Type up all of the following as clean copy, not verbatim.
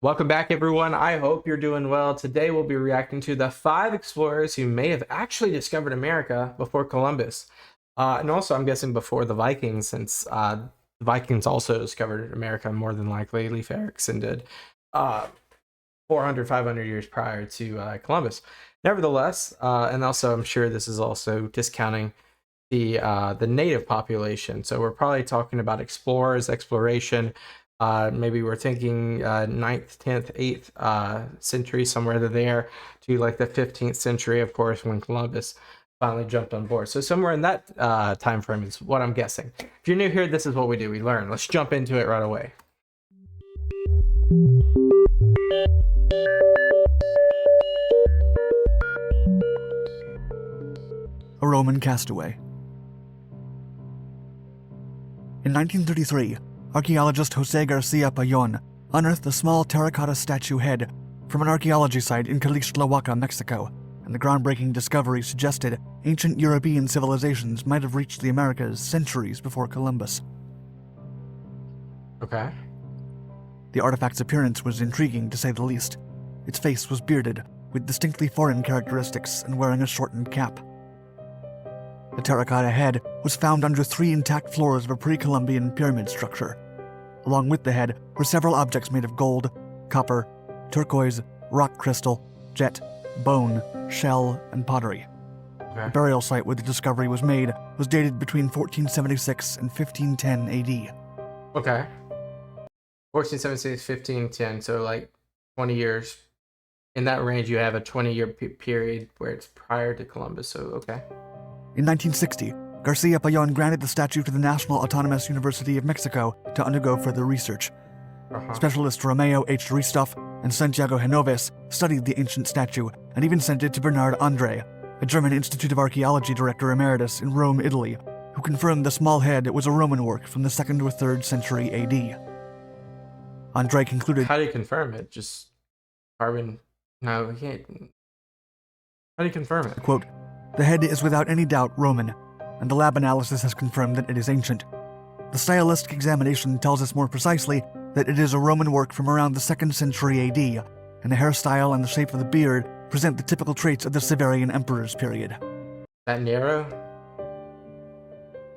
Welcome back, everyone. I hope you're doing well. Today we'll be reacting to the 5 explorers who may have actually discovered America before Columbus. And also, I'm guessing before the Vikings, since the Vikings also discovered America more than likely. Leif Erikson did 400, 500 years prior to Columbus. Nevertheless, and also I'm sure this is also discounting the native population. So we're probably talking about explorers, exploration. Maybe we're thinking 9th, 10th, 8th century, somewhere there, to like the 15th century, of course, when Columbus finally jumped on board. So somewhere in that time frame is what I'm guessing. If you're new here, this is what we do. We learn. Let's jump into it right away. A Roman castaway. In 1933, archaeologist Jose Garcia Payon unearthed a small terracotta statue head from an archaeology site in Calixtlahuaca, Mexico, and the groundbreaking discovery suggested ancient European civilizations might have reached the Americas centuries before Columbus. Okay. The artifact's appearance was intriguing, to say the least. Its face was bearded, with distinctly foreign characteristics, and wearing a shortened cap. The terracotta head was found under 3 intact floors of a pre-Columbian pyramid structure. Along with the head were several objects made of gold, copper, turquoise, rock crystal, jet, bone, shell, and pottery. Okay. The burial site where the discovery was made was dated between 1476 and 1510 AD. Okay. 1476, 1510, so like 20 years. In that range, you have a 20-year period where it's prior to Columbus, so okay. In 1960, Garcia Payon granted the statue to the National Autonomous University of Mexico to undergo further research. Specialist Romeo H. Ristoff and Santiago Genoves studied the ancient statue and even sent it to Bernard André, a German Institute of Archaeology director emeritus in Rome, Italy, who confirmed the small head was a Roman work from the 2nd or 3rd century AD. André concluded, How do you confirm it? Just carbon? No, we can't. How do you confirm it? quote, "The head is without any doubt Roman, and the lab analysis has confirmed that it is ancient. The stylistic examination tells us more precisely that it is a Roman work from around the 2nd century AD, and the hairstyle and the shape of the beard present the typical traits of the Severian emperor's period." That narrow?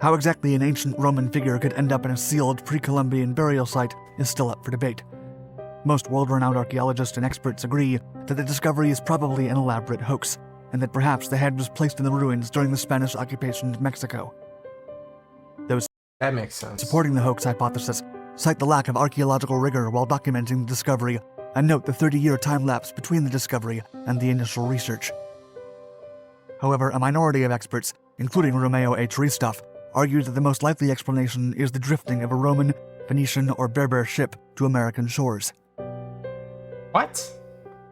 How exactly an ancient Roman figure could end up in a sealed pre-Columbian burial site is still up for debate. Most world-renowned archaeologists and experts agree that the discovery is probably an elaborate hoax, and that perhaps the head was placed in the ruins during the Spanish occupation of Mexico. Those That makes sense. supporting the hoax hypothesis cite the lack of archaeological rigor while documenting the discovery, and note the 30-year time lapse between the discovery and the initial research. However, a minority of experts, including Romeo H. Ristoff, argue that the most likely explanation is the drifting of a Roman, Phoenician, or Berber ship to American shores. What?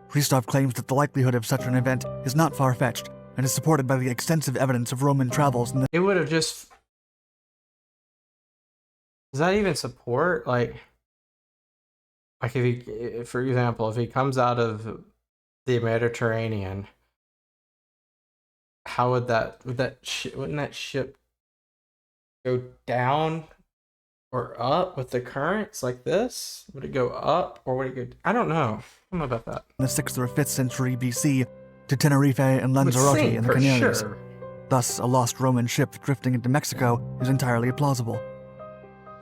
Ristoff claims that the likelihood of such an event is not far-fetched and is supported by the extensive evidence of Roman travels in the It would have just... Does that even support? Like if he, for example, if he comes out of the Mediterranean, how would wouldn't that ship go down or up with the currents like this? Would it go up or would it go... I don't know. I don't know about that. the 6th or 5th century BC to Tenerife and Lanzarote in the For Canaries. sure. Thus, a lost Roman ship drifting into Mexico is entirely plausible.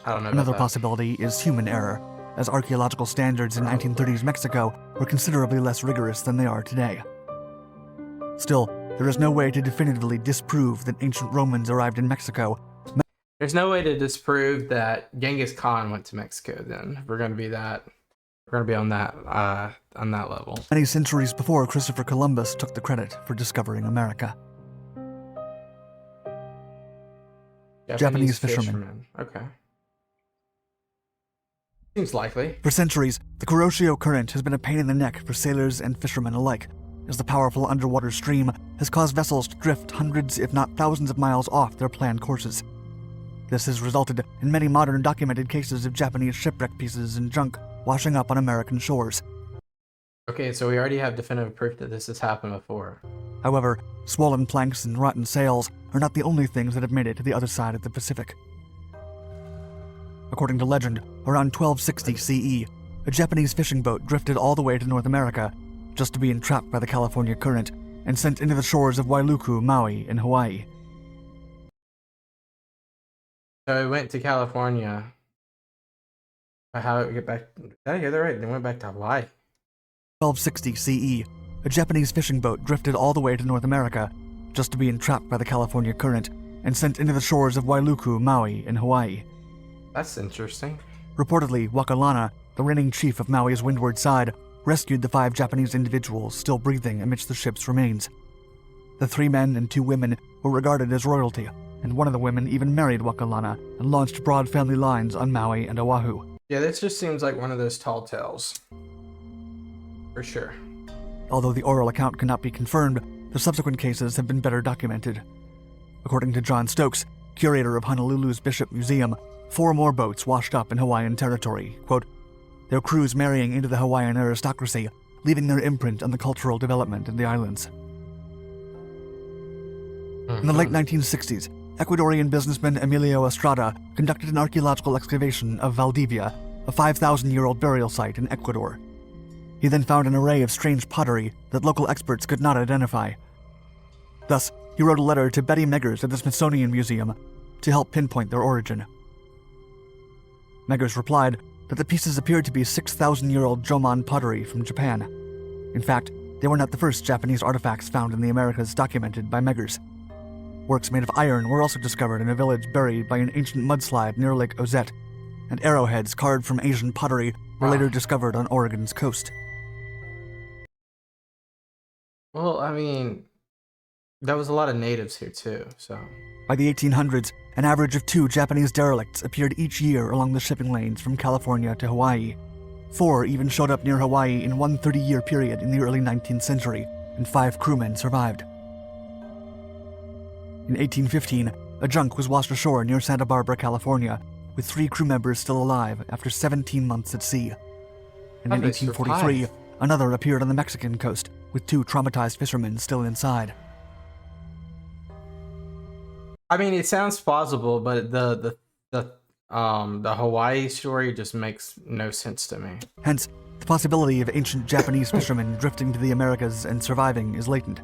I don't know about Another that. possibility is human error, as archaeological standards in 1930s Mexico were considerably less rigorous than they are today. Still, there is no way to definitively disprove that ancient Romans arrived in Mexico. There's no way to disprove that Genghis Khan went to Mexico. Then we're going to be that. We're going to be on that level. Many centuries before Christopher Columbus took the credit for discovering America. Japanese fishermen. Okay. Seems likely. For centuries, the Kuroshio Current has been a pain in the neck for sailors and fishermen alike, as the powerful underwater stream has caused vessels to drift hundreds, if not thousands of miles off their planned courses. This has resulted in many modern documented cases of Japanese shipwreck pieces and junk washing up on American shores. Okay, so we already have definitive proof that this has happened before. However, swollen planks and rotten sails are not the only things that have made it to the other side of the Pacific. According to legend, around 1260 CE, a Japanese fishing boat drifted all the way to North America just to be entrapped by the California current and sent into the shores of Wailuku, Maui, in Hawaii. So it went to California. But how did it get back? Yeah, they're right. They went back to Hawaii. 1260 CE, a Japanese fishing boat drifted all the way to North America just to be entrapped by the California current and sent into the shores of Wailuku, Maui, in Hawaii. That's interesting. Reportedly, Wakalana, the reigning chief of Maui's windward side, rescued the 5 Japanese individuals still breathing amidst the ship's remains. The 3 men and 2 women were regarded as royalty, and one of the women even married Wakalana and launched broad family lines on Maui and Oahu. Yeah, this just seems like one of those tall tales. For sure. Although the oral account cannot be confirmed, the subsequent cases have been better documented. According to John Stokes, curator of Honolulu's Bishop Museum, 4 more boats washed up in Hawaiian territory, quote, their crews marrying into the Hawaiian aristocracy, leaving their imprint on the cultural development in the islands. In the late 1960s, Ecuadorian businessman Emilio Estrada conducted an archaeological excavation of Valdivia, a 5,000-year-old burial site in Ecuador. He then found an array of strange pottery that local experts could not identify. Thus, he wrote a letter to Betty Meggers at the Smithsonian Museum to help pinpoint their origin. Meggers replied that the pieces appeared to be 6,000-year-old Jomon pottery from Japan. In fact, they were not the first Japanese artifacts found in the Americas documented by Meggers. Works made of iron were also discovered in a village buried by an ancient mudslide near Lake Ozette, and arrowheads carved from Asian pottery were later discovered on Oregon's coast. Well, I mean, there was a lot of natives here too, so... By the 1800s, an average of 2 Japanese derelicts appeared each year along the shipping lanes from California to Hawaii. 4 even showed up near Hawaii in one 30-year period in the early 19th century, and 5 crewmen survived. In 1815, a junk was washed ashore near Santa Barbara, California, with 3 crew members still alive after 17 months at sea. And in 1843, another appeared on the Mexican coast, with 2 traumatized fishermen still inside. I mean, it sounds plausible, but the Hawaii story just makes no sense to me. Hence, the possibility of ancient Japanese fishermen drifting to the Americas and surviving is latent.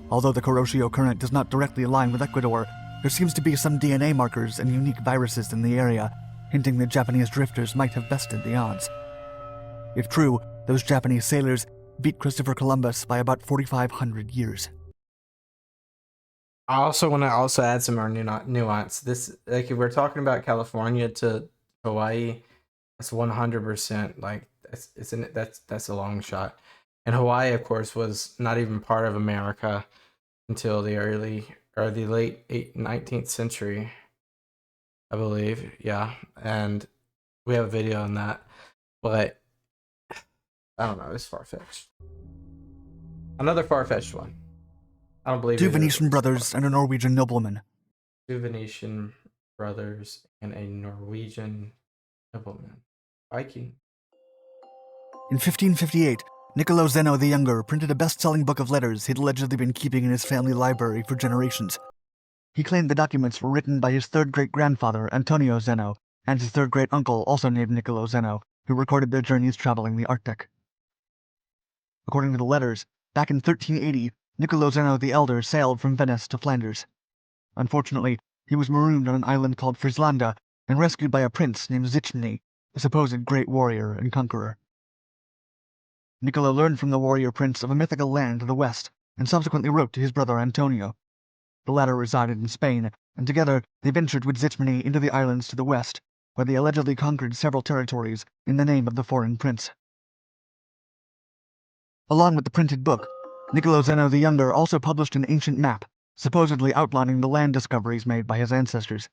Although the Kuroshio current does not directly align with Ecuador, there seems to be some DNA markers and unique viruses in the area, hinting that Japanese drifters might have bested the odds. If true, those Japanese sailors beat Christopher Columbus by about 4,500 years. I also want to add some more nuance. This, like, if we're talking about California to Hawaii, that's 100%. Like, that's a long shot. And Hawaii, of course, was not even part of America until the late 19th century, I believe. Yeah, and we have a video on that, but I don't know. It's far-fetched. Another far-fetched one. I don't believe 2 Venetian brothers and a Norwegian nobleman. 2 Venetian brothers and a Norwegian nobleman. Viking. In 1558, Niccolo Zeno the Younger printed a best-selling book of letters he'd allegedly been keeping in his family library for generations. He claimed the documents were written by his 3rd great-grandfather, Antonio Zeno, and his 3rd great-uncle, also named Niccolo Zeno, who recorded their journeys traveling the Arctic. According to the letters, back in 1380, Niccolo Zeno the Elder sailed from Venice to Flanders. Unfortunately, he was marooned on an island called Frislanda and rescued by a prince named Zichmni, a supposed great warrior and conqueror. Niccolo learned from the warrior prince of a mythical land to the west, and subsequently wrote to his brother Antonio. The latter resided in Spain, and together they ventured with Zichmni into the islands to the west, where they allegedly conquered several territories in the name of the foreign prince. Along with the printed book, Niccolo Zeno the Younger also published an ancient map, supposedly outlining the land discoveries made by his ancestors.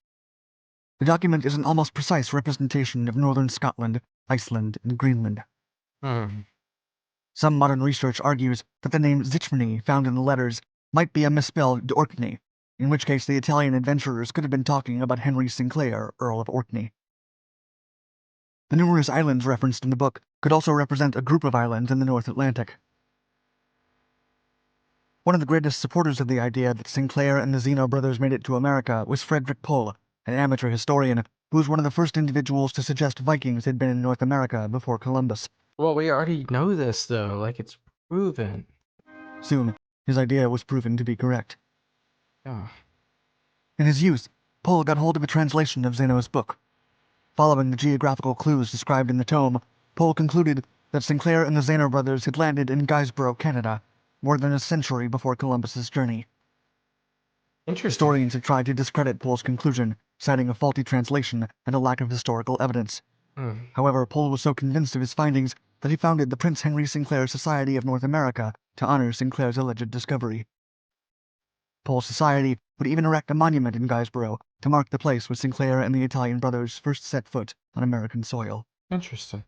The document is an almost precise representation of northern Scotland, Iceland, and Greenland. Some modern research argues that the name Zichmni found in the letters might be a misspelled Orkney, in which case the Italian adventurers could have been talking about Henry Sinclair, Earl of Orkney. The numerous islands referenced in the book could also represent a group of islands in the North Atlantic. One of the greatest supporters of the idea that Sinclair and the Zeno brothers made it to America was Frederick Pohl, an amateur historian who was one of the first individuals to suggest Vikings had been in North America before Columbus. Well, we already know this, though. Like, it's proven. Soon, his idea was proven to be correct. Yeah. In his youth, Pohl got hold of a translation of Zeno's book. Following the geographical clues described in the tome, Pohl concluded that Sinclair and the Zeno brothers had landed in Guysborough, Canada, more than a century before Columbus's journey. Interesting. Historians have tried to discredit Pohl's conclusion, citing a faulty translation and a lack of historical evidence. However, Pohl was so convinced of his findings that he founded the Prince Henry Sinclair Society of North America to honor Sinclair's alleged discovery. Pohl's society would even erect a monument in Guysborough to mark the place where Sinclair and the Italian brothers first set foot on American soil. Interesting.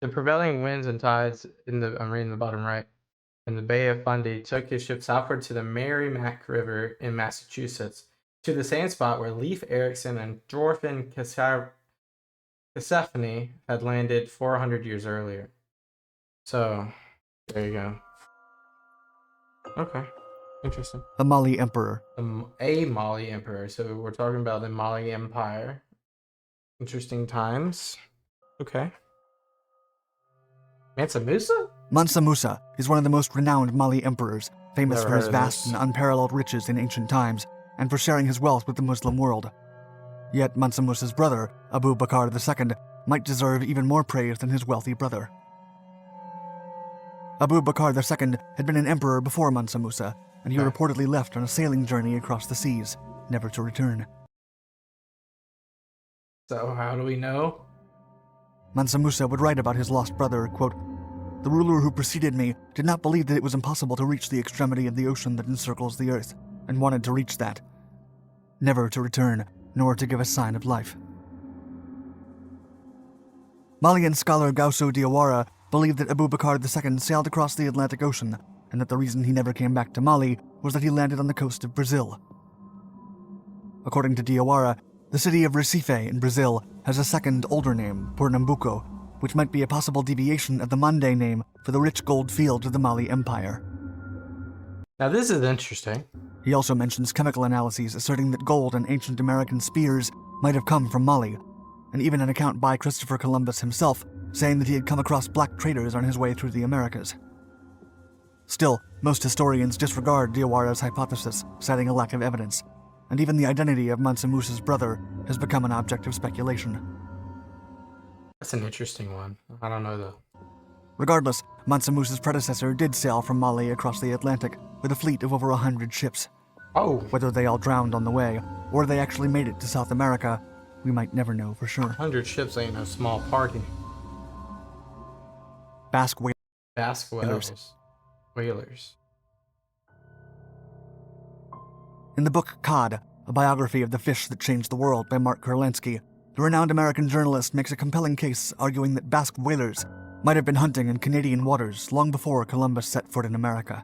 The prevailing winds and tides I'm reading the bottom right, in the Bay of Fundy took his ship southward to the Merrimack River in Massachusetts, to the same spot where Leif Erikson and Thorfinn Persephone had landed 400 years earlier. So, there you go. Okay, interesting. The Mali Emperor. A Mali Emperor. So we're talking about the Mali Empire. Interesting times. Okay. Mansa Musa? Mansa Musa is one of the most renowned Mali emperors, famous for his vast and unparalleled riches in ancient times, and for sharing his wealth with the Muslim world. Yet Mansa Musa's brother, Abu Bakr II, might deserve even more praise than his wealthy brother. Abu Bakr II had been an emperor before Mansa Musa, and he reportedly left on a sailing journey across the seas, never to return. So how do we know? Mansa Musa would write about his lost brother, quote, "The ruler who preceded me did not believe that it was impossible to reach the extremity of the ocean that encircles the earth, and wanted to reach that, never to return, nor to give a sign of life." Malian scholar Gausso Diawara believed that Abu Bakr II sailed across the Atlantic Ocean, and that the reason he never came back to Mali was that he landed on the coast of Brazil. According to Diawara, the city of Recife in Brazil has a second, older name, Pernambuco, which might be a possible deviation of the Mande name for the rich gold fields of the Mali Empire. Now this is interesting. He also mentions chemical analyses asserting that gold and ancient American spears might have come from Mali, and even an account by Christopher Columbus himself saying that he had come across black traders on his way through the Americas. Still, most historians disregard Diawara's hypothesis, citing a lack of evidence, and even the identity of Mansa Musa's brother has become an object of speculation. That's an interesting one. I don't know though. Regardless, Mansa Musa's predecessor did sail from Mali across the Atlantic with a fleet of over 100 ships. Oh! Whether they all drowned on the way, or they actually made it to South America, we might never know for sure. 100 ships ain't no small party. Basque whalers. Whalers. In the book Cod, a biography of the fish that changed the world by Mark Kurlansky, the renowned American journalist makes a compelling case arguing that Basque whalers might have been hunting in Canadian waters long before Columbus set foot in America.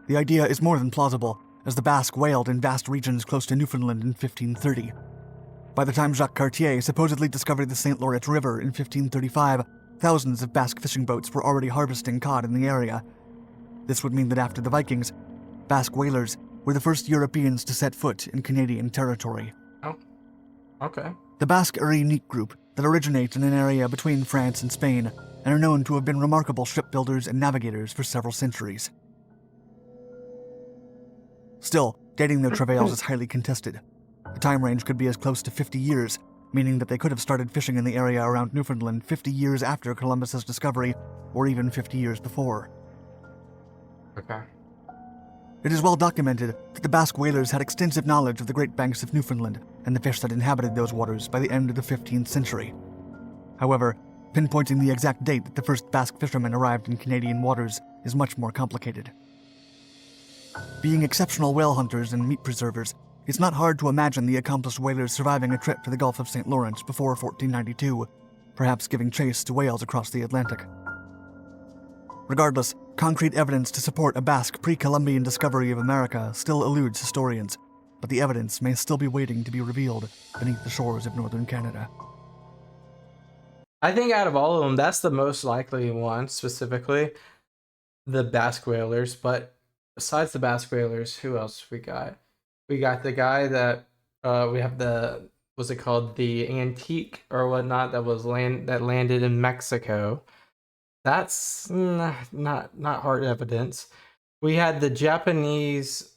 The idea is more than plausible, as the Basque whaled in vast regions close to Newfoundland in 1530. By the time Jacques Cartier supposedly discovered the St. Lawrence River in 1535, thousands of Basque fishing boats were already harvesting cod in the area. This would mean that after the Vikings, Basque whalers were the first Europeans to set foot in Canadian territory. Oh, okay. The Basque are a unique group that originate in an area between France and Spain and are known to have been remarkable shipbuilders and navigators for several centuries. Still, dating their travails is highly contested. The time range could be as close to 50 years, meaning that they could have started fishing in the area around Newfoundland 50 years after Columbus's discovery, or even 50 years before. Okay. It is well documented that the Basque whalers had extensive knowledge of the Great Banks of Newfoundland and the fish that inhabited those waters by the end of the 15th century. However, pinpointing the exact date that the first Basque fishermen arrived in Canadian waters is much more complicated. Being exceptional whale hunters and meat preservers, it's not hard to imagine the accomplished whalers surviving a trip to the Gulf of St. Lawrence before 1492, perhaps giving chase to whales across the Atlantic. Regardless, concrete evidence to support a Basque pre-Columbian discovery of America still eludes historians, but the evidence may still be waiting to be revealed beneath the shores of northern Canada. I think out of all of them, that's the most likely one, specifically the Basque whalers. But besides the Basque whalers, who else we got? We got the guy that we have the what's it called, the antique or whatnot that landed in Mexico. That's not hard evidence. We had the Japanese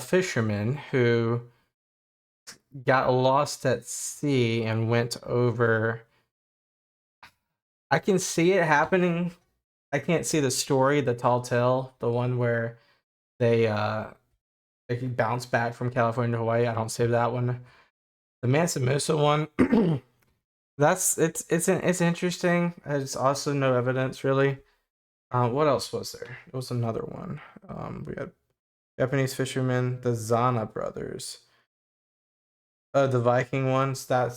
fisherman who got lost at sea and went over. I can see it happening. I can't see the story, the tall tale, the one where they bounce back from California to Hawaii. I don't see that one. The Mansa Musa one, it's interesting. There's also no evidence really. What else was there? There was another one. We had Japanese fishermen, the Zana brothers. The Viking ones. I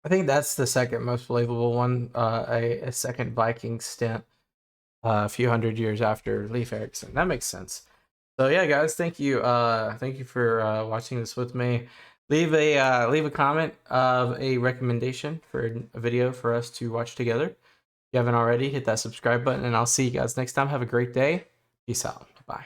think that's the second most believable one. A second Viking stint, a few hundred years after Leif Erikson. That makes sense. So yeah, guys, thank you. Thank you for watching this with me. Leave a comment of a recommendation for a video for us to watch together. If you haven't already, hit that subscribe button, and I'll see you guys next time. Have a great day. Peace out. Bye.